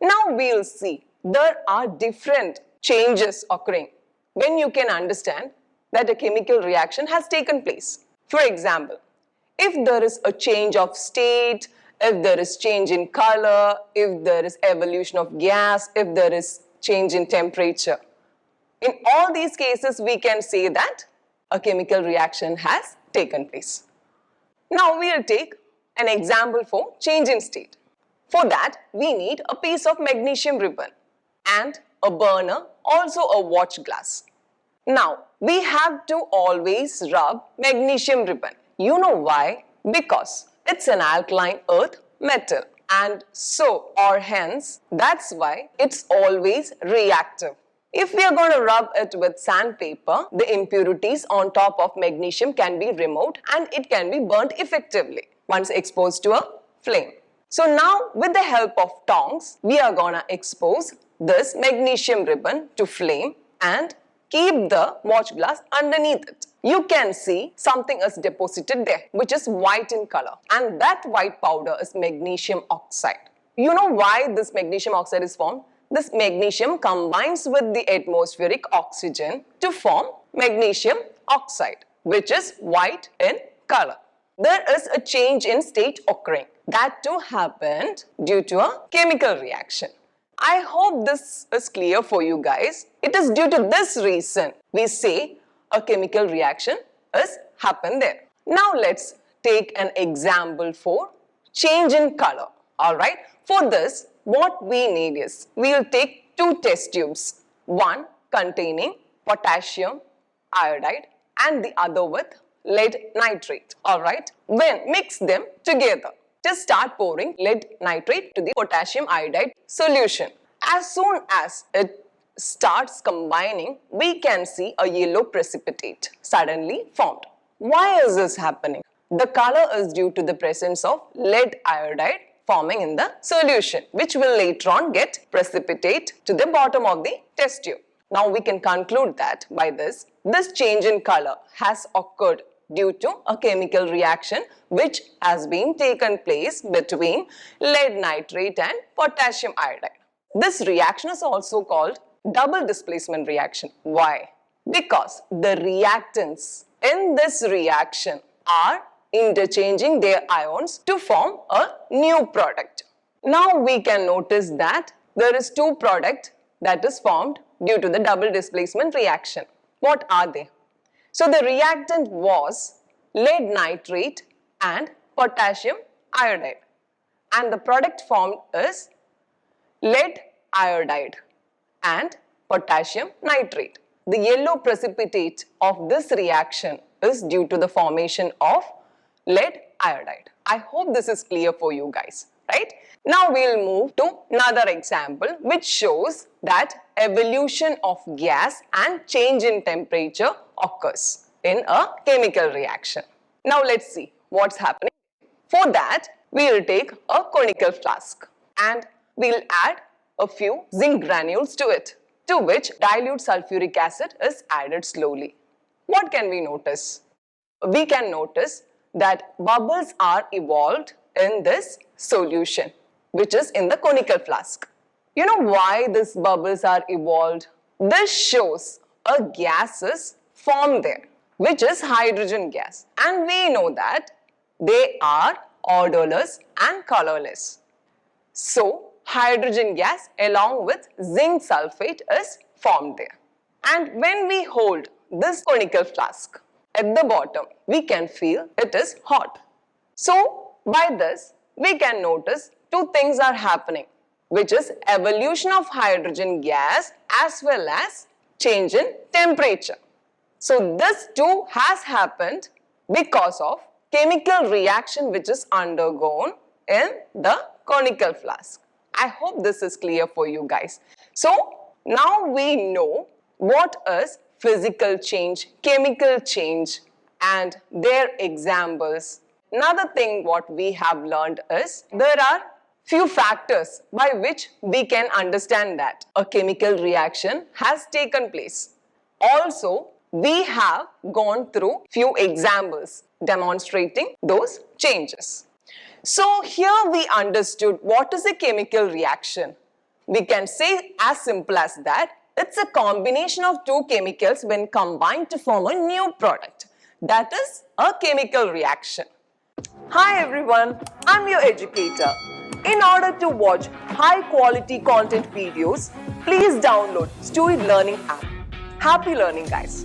Now we'll see there are different changes occurring when you can understand that a chemical reaction has taken place. For example, if there is a change of state, if there is change in color, if there is evolution of gas, if there is change in temperature. In all these cases, we can say that a chemical reaction has taken place. Now we'll take an example for change in state. For that, we need a piece of magnesium ribbon and a burner, also a watch glass. Now, we have to always rub magnesium ribbon. You know why? Because it's an alkaline earth metal, and so or hence that's why it's always reactive. If we are going to rub it with sandpaper, the impurities on top of magnesium can be removed and it can be burnt effectively once exposed to a flame. So now with the help of tongs, we are going to expose this magnesium ribbon to flame and keep the watch glass underneath it. You can see something is deposited there, which is white in color, and that white powder is magnesium oxide. You know why this magnesium oxide is formed? This magnesium combines with the atmospheric oxygen to form magnesium oxide, which is white in color. There is a change in state occurring. That too happened due to a chemical reaction. I hope this is clear for you guys. It is due to this reason we say a chemical reaction has happened there. Now let's take an example for change in color. Alright, for this what we need is, we will take two test tubes, one containing potassium iodide and the other with lead nitrate. Alright, when mix them together. Just start pouring lead nitrate to the potassium iodide solution. As soon as it starts combining, we can see a yellow precipitate suddenly formed. Why is this happening? The color is due to the presence of lead iodide forming in the solution, which will later on get precipitate to the bottom of the test tube. Now we can conclude that by this change in color has occurred due to a chemical reaction which has been taken place between lead nitrate and potassium iodide. This reaction is also called double displacement reaction. Why? Because the reactants in this reaction are interchanging their ions to form a new product. Now we can notice that there is two products that is formed due to the double displacement reaction. What are they? So the reactant was lead nitrate and potassium iodide, and the product formed is lead iodide and potassium nitrate. The yellow precipitate of this reaction is due to the formation of lead iodide. I hope this is clear for you guys, right? Now we'll move to another example which shows that evolution of gas and change in temperature occurs in a chemical reaction. Now let's see what's happening. For that, we'll take a conical flask and we'll add a few zinc granules to it, to which dilute sulfuric acid is added slowly. What can we notice? We can notice that bubbles are evolved in this solution, which is in the conical flask. You know why these bubbles are evolved? This shows a gas is formed there, which is hydrogen gas, and we know that they are odorless and colorless. So hydrogen gas along with zinc sulfate is formed there. And when we hold this conical flask, at the bottom we can feel it is hot. So by this we can notice two things are happening, which is evolution of hydrogen gas as well as change in temperature. So this too has happened because of chemical reaction which is undergone in the conical flask. I hope this is clear for you guys. So now we know what is physical change, chemical change and their examples. Another thing what we have learned is there are few factors by which we can understand that a chemical reaction has taken place. Also, we have gone through few examples demonstrating those changes. So here we understood what is a chemical reaction. We can say as simple as that it's a combination of two chemicals when combined to form a new product. That is a chemical reaction. Hi everyone, I'm your educator. In order to watch high quality content videos, please download Stuid Learning app. Happy learning guys!